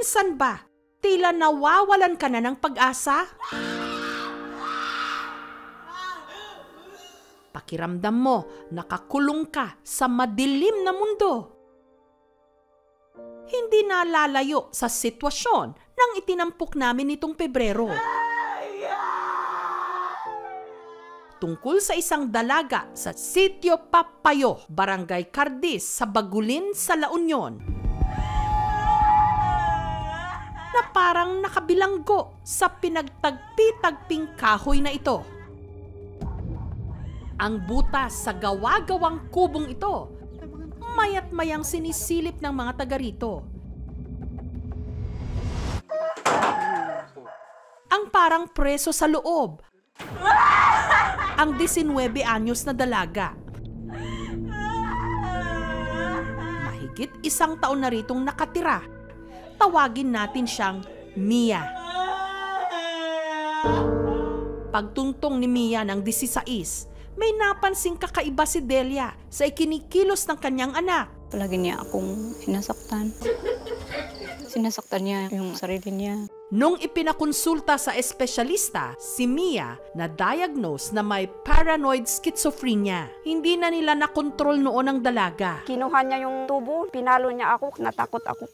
Minsan ba, tila nawawalan ka na ng pag-asa? Pakiramdam mo, nakakulong ka sa madilim na mundo. Hindi na lalayo sa sitwasyon nang itinampok namin nitong Pebrero. Tungkol sa isang dalaga sa Sitio Papayo, Barangay Cardis sa Bagulin sa La Union, na parang nakabilanggo sa pinagtagpi-tagping kahoy na ito. Ang butas sa gawa-gawang kubong ito, mayat mayang sinisilip ng mga taga rito. Ang parang preso sa loob, ang 19 anyos na dalaga. Mahigit 1 taon na ritong nakatira. Tawagin natin siyang Mia. Pagtungtong ni Mia ng 16, may napansing kakaiba si Delia sa ikinikilos ng kanyang anak. Palagi niya akong sinasaktan. Sinasaktan niya yung sarili niya. Nung ipinakonsulta sa espesyalista, si Mia na-diagnose na may paranoid schizophrenia. Hindi na nila nakontrol noon ang dalaga. Kinuha niya yung tubo, pinalo niya ako, natakot ako.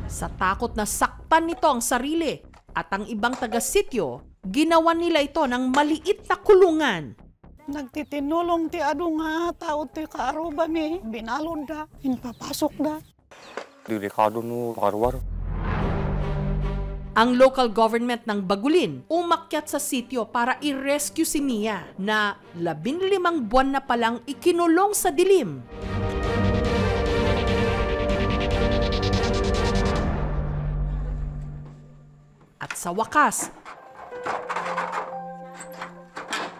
Sa takot na saktan nito ang sarili at ang ibang taga-sityo, ginawa nila ito ng maliit na kulungan. Nagtitinulong ti ado nga tao ti kaaruba mi, binalon da, inpapasok da. Delikado no karwar. Ang local government ng Bagulin umakyat sa sitio para i-rescue si Mia na 15 buwan na palang ikinulong sa dilim. At sa wakas,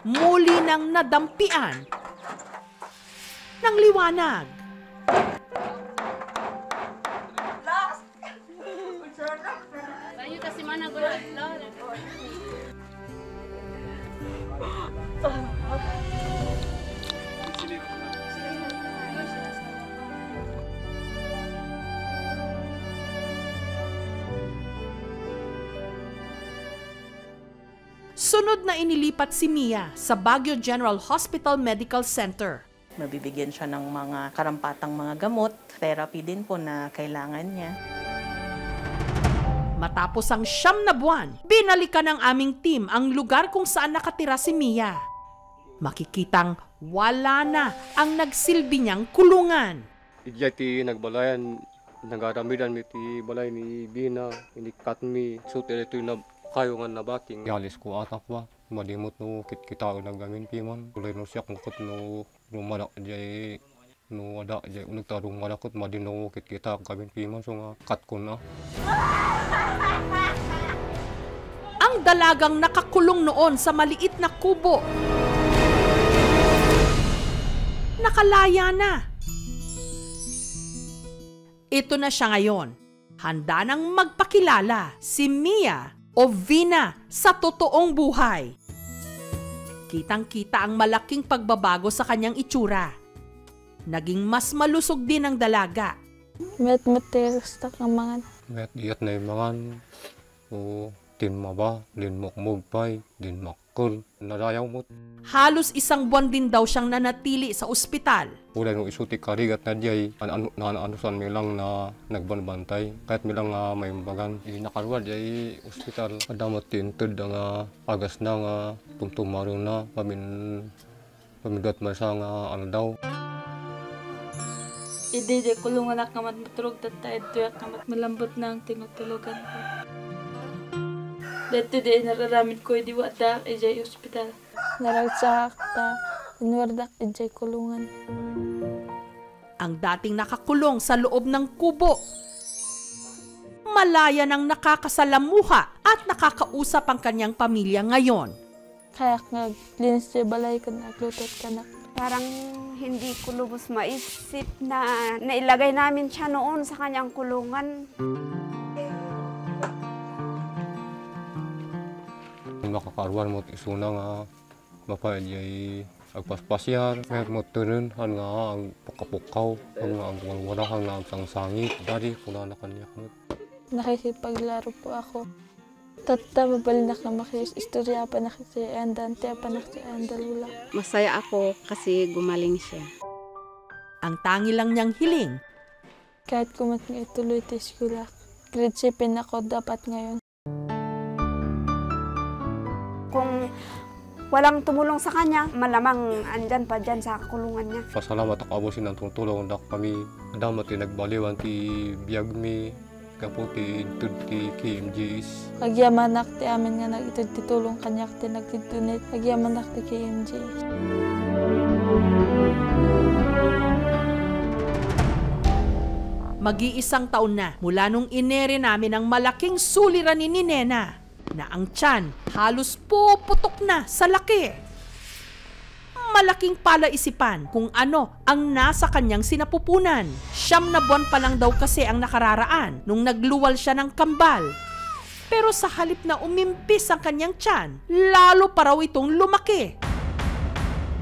muli nang nadampian ng liwanag. Sunod na inilipat si Mia sa Baguio General Hospital Medical Center. Mabibigyan siya ng mga karampatang mga gamot, therapy din po na kailangan niya. Matapos ang 9 na buwan, binalikan ng aming team ang lugar kung saan nakatira si Mia. Makikitang wala na ang nagsilbi niyang kulungan. Ijay nagbalayan, nagaramidan mi ti balay ni Bina, inikat mi, sutil ito na kayo nga nabaking. Yalis ko atak ba, malimot no kitkitao na gamin piman. Kulay no siya kung kut no rumadak jay, no wada jay unagtarong malakot, madino kitkita gamin piman, so nga kat ko na. Ang dalagang nakakulong noon sa maliit na kubo, nakalaya na. Ito na siya ngayon. Handa nang magpakilala si Mia o Vina sa totoong buhay. Kitang-kita ang malaking pagbabago sa kanyang itsura. Naging mas malusog din ang dalaga. Met-meteros ta ka mga. Met-iyat na yung mga o tinmaba, din mukmugpay, din makul, narayaw mo. Halos 1 buwan din daw siyang nanatili sa ospital. Ulay nung isuti karigat na diyay, anusan mi lang na nagbanbantay. Kahit mi lang may bagan, nakarwa diyay ospital. Adamot tintud nga agas na nga tumtumaro na, pamindot man sa nga ano daw. Idede kulungan na kamat maturog tatay tuyak kamat malambot na ang tinutulugan ko. Dito di nararamid ko di wata ijay ospital. Naragsak ta inwardak ijay kulungan. Ang dating nakakulong sa loob ng kubo, malaya nang nakakasalamuha at nakakausap ang kanyang pamilya ngayon. Kaya nga linis di balay ka na glutot ka na. Parang hindi ko lubos maisip na nailagay namin siya noon sa kanyang kulungan. Makakarwan mo isuna nga mapayay agpaspasyar, kahit mo turun ang pakapukaw, ang wala ang sang sangit, dari kuna na kanya. Nakikipaglaro po ako. Tata mabalinak na makiyos istorya pa nakisiandan, tiya pa nakisiandalula. Masaya ako kasi gumaling siya. Ang tangi lang niyang hiling, Kahit kumat nga ituloy sa eskwela, grade 7 ako dapat ngayon. Kung walang tumulong sa kanya, malamang andyan pa dyan sa kulungan niya. Pasalamat ako abosin ng tulong na kami. Damat nagbaliwan ti biyag mi. Kaputi intud ti KMGs. Nagyamanak ti amin nga nagitutulong kanyak ti nagtidunit. Nagyamanak ti KMG. Mag-iisang taon na mula nung inere namin ang malaking suliranin ni Nena na ang tiyan halos puputok na sa laki. Malaking palaisipan kung ano ang nasa kanyang sinapupunan. 9 na buwan pa lang daw kasi ang nakararaan nung nagluwal siya ng kambal. Pero sa halip na umimpis ang kanyang tiyan, lalo pa raw itong lumaki.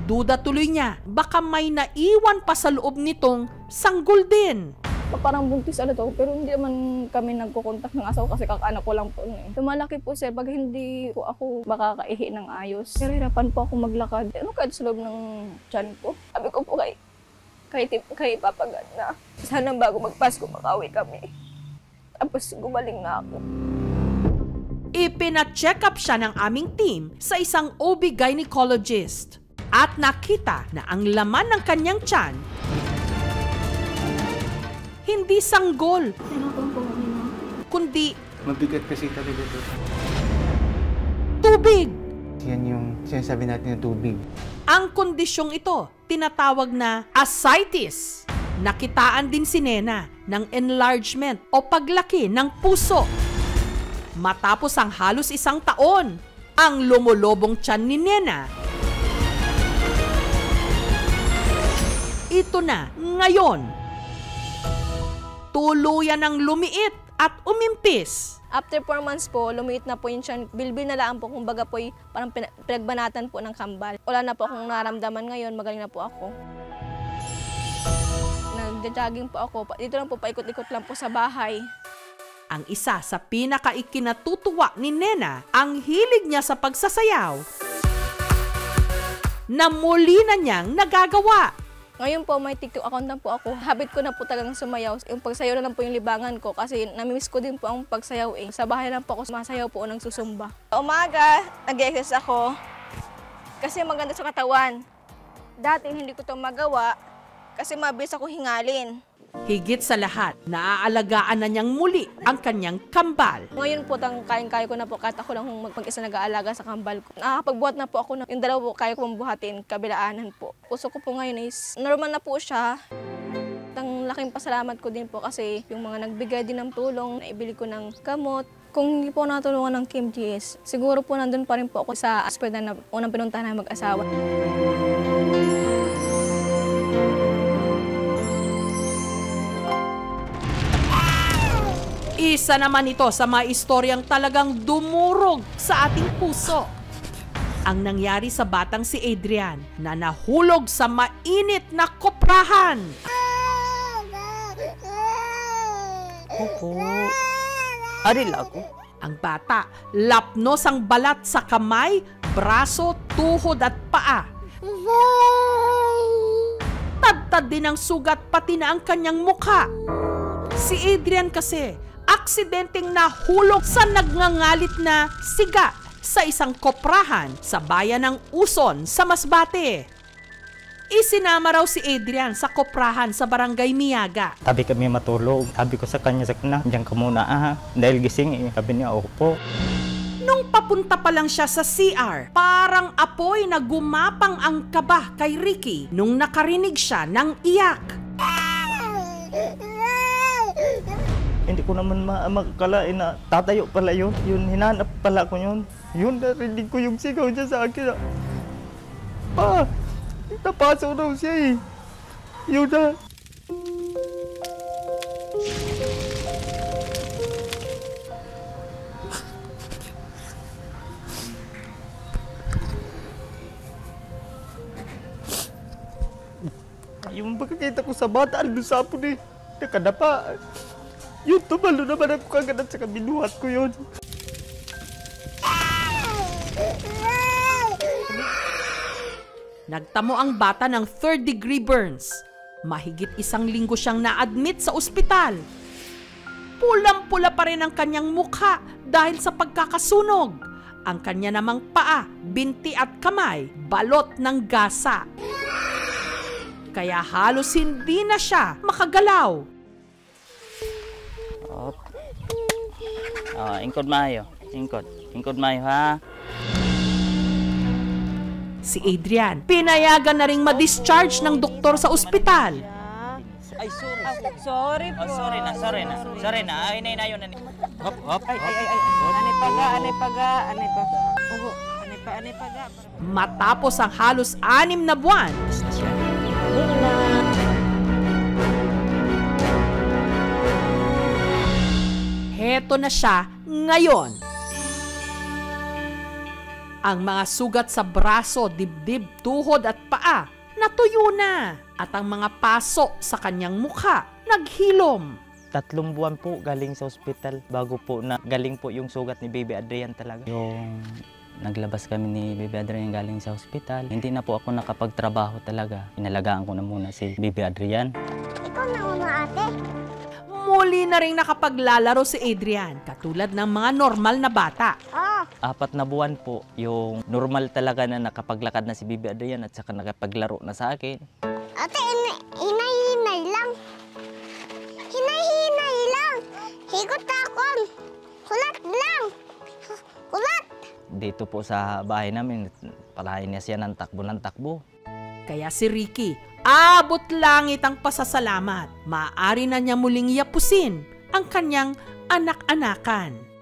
Duda tuloy niya, baka may naiwan pa sa loob nitong sanggol din. Parang buntis ano to, pero hindi naman kami nagkukontak ng asawa kasi kakaanak ko lang po. Lumalaki po sir, pag hindi po ako makakaihi ng ayos. Pero hirapan po ako maglakad. Ano kahit sa loob ng tiyan ko? Sabi ko po kay Papagat na sana bago magpasko makauwi kami. Tapos gumaling na ako. Ipina-check up siya ng aming team sa isang OB gynecologist at nakita na ang laman ng kanyang tiyan hindi sanggol, kundi mabigat kasi talaga dito. tubig. Yan yung sinasabi natin ng tubig. Ang kondisyong ito, tinatawag na ascites. Nakitaan din si Nena ng enlargement o paglaki ng puso. Matapos ang halos 1 taon, ang lumulobong tiyan ni Nena, ito na ngayon. Tuluyan ng lumiit at umimpis. After 4 months po, lumiit na po yun siya. Bilbil na lang po, kumbaga po parang pinagbanatan po ng kambal. Wala na po akong naramdaman ngayon, magaling na po ako. Nag-jogging po ako. Dito lang po, paikot-ikot lang po sa bahay. Ang isa sa pinakaikinatutuwa ni Nena, ang hilig niya sa pagsasayaw na muli na niyang nagagawa. Ngayon po, may TikTok account na po ako. Habit ko na po talagang sumayaw. Yung pagsayaw na lang po yung libangan ko kasi namimiss ko din po ang pagsayaw eh. Sa bahay lang po ako sumasayaw po o nang susumba. Umaga, nag-exercise ako kasi maganda sa katawan. Dati hindi ko ito magawa kasi mabilis ako hingalin. Higit sa lahat, naaalagaan na niyang muli ang kanyang kambal. Ngayon po, kaya ko na po kahit ako lang mag-isa nag-aalaga sa kambal ko. Nakakapagbuhat na po ako ng yung 2 po, kaya ko buhatin, kabilaanan po. Puso ko po ngayon is normal na po siya. Ang laking pasalamat ko din po kasi yung mga nagbigay din ng tulong, naibili ko ng gamot. Kung hindi po natulungan ng KMGS, siguro po nandun pa rin po ako sa hospital na unang pinuntahan na mag-asawa. Isa naman ito sa mga istoryang talagang dumurog sa ating puso. Ang nangyari sa batang si Adrian na nahulog sa mainit na koprahan. Opo. Aril ako. Ang bata, lapnos ang balat sa kamay, braso, tuhod at paa. Tad-tad din ang sugat pati na ang kanyang mukha. Si Adrian kasi, aksidenteng nahulog sa nagngangalit na siga sa isang koprahan sa bayan ng Uson sa Masbate. Isinama raw si Adrian sa koprahan sa barangay Miyaga. Tabi kami matulog. Sabi ko sa kanya, diyan ka muna dahil gising eh. Sabi niya, opo. Nung papunta pa lang siya sa CR, parang apoy na gumapang ang kaba kay Ricky nung nakarinig siya ng iyak. Hindi ko naman makakalain na tatayo pala yun. Yun, hinanap pala ko yun. Yun, narinig ko yung sigaw niya sa akin. Napasok daw siya eh. Yun na. Yung pagkakita ko sa bata, doon sa apo eh. Nakadapa. Yun, tumalo naman ako kagad at saka binuhat ko yun. Nagtamo ang bata ng 3rd-degree burns. Mahigit 1 linggo siyang na-admit sa ospital. Pulang-pula pa rin ang kanyang mukha dahil sa pagkakasunog. Ang kanya namang paa, binti at kamay, balot ng gasa. Kaya halos hindi na siya makagalaw. Ingkod maayo. Ingkod maayo ha. Si Adrian, pinayagan na ring ma-discharge ng doktor sa ospital. Ay, sorry po. Sorry na. Ay, nayo na. Hop. Ay. Anay paga. Matapos ang halos 6 na buwan, heto na siya ngayon. Ang mga sugat sa braso, dibdib, tuhod at paa natuyo na at ang mga paso sa kanyang mukha naghilom. 3 buwan po galing sa ospital bago po na galing po yung sugat ni Baby Adrian talaga. Yung naglabas kami ni Baby Adrian galing sa ospital, hindi na po ako nakapagtrabaho talaga. Inalagaan ko na muna si Baby Adrian. Ikaw na una, ate. Muli na rin nakapaglalaro si Adrian, katulad ng mga normal na bata. 4 na buwan po, yung normal talaga na nakapaglakad na si Baby Adrian at saka nakapaglaro na sa akin. Ate, hinay-hinay lang. Hinay-hinay lang. Higot akon. Kulat lang. Kulat. Dito po sa bahay namin, palahin niya siya ng takbo. Kaya si Ricky, abot langit ang pasasalamat. Maaari na niya muling yapusin ang kanyang anak-anakan.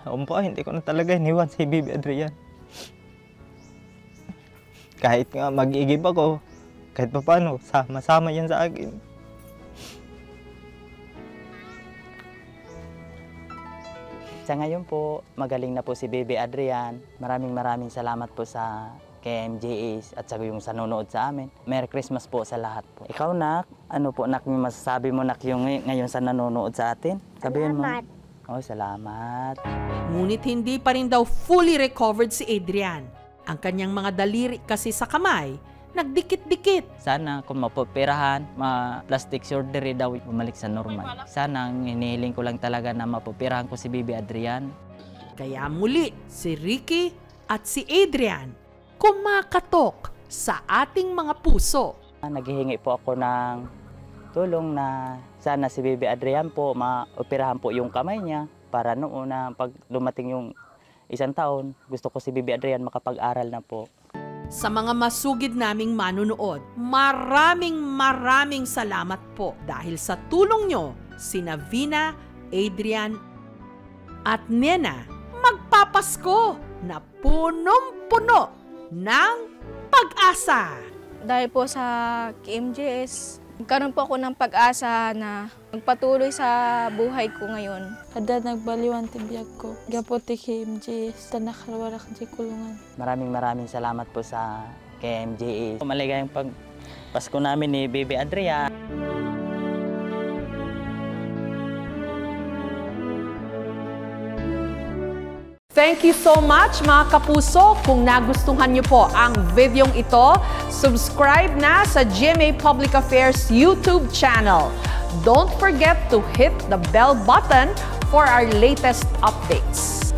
Hindi ko na talaga iniwan si Baby Adrian. Kahit nga mag-igib ako, kahit pa paano, sama-sama yan sa akin. Sa ngayon po, magaling na po si Baby Adrian. Maraming salamat po sa KMJA at saka yung sa nanonood sa amin. Merry Christmas po sa lahat po. Ikaw, Nak, ano po, Nak, yung masasabi mo, Nak, yung ngayon sa nanonood sa atin? Sabihin mo. Salamat. Ngunit hindi pa rin daw fully recovered si Adrian. Ang kanyang mga daliri kasi sa kamay, nagdikit-dikit. Sana kung mapoperahan, ma-plastic surgery daw, bumalik sa normal. Sana ang hinihiling ko lang talaga na mapoperahan ko si Baby Adrian. Kaya muli, si Ricky at si Adrian kumakatok sa ating mga puso. Naghihingi po ako ng tulong na sana si Baby Adrian po maoperahan po yung kamay niya para noon na pag dumating yung 1 taon, gusto ko si Baby Adrian makapag-aral na po. Sa mga masugid naming manunood, maraming salamat po dahil sa tulong nyo, sina Vina, Adrian at Nena magpapasko na punong-puno ng pag-asa. Dahil po sa KMJS, nagkaroon po ako ng pag-asa na magpatuloy sa buhay ko ngayon. Kada nagbaliwan tibiyag ko, gapote KMJS, tanakalwarak di kulungan. Maraming salamat po sa KMJA. Maligayang pagpasko namin ni Baby Adrian. Thank you so much mga kapuso. Kung nagustuhan niyo po ang videong ito, subscribe na sa GMA Public Affairs YouTube channel. Don't forget to hit the bell button for our latest updates.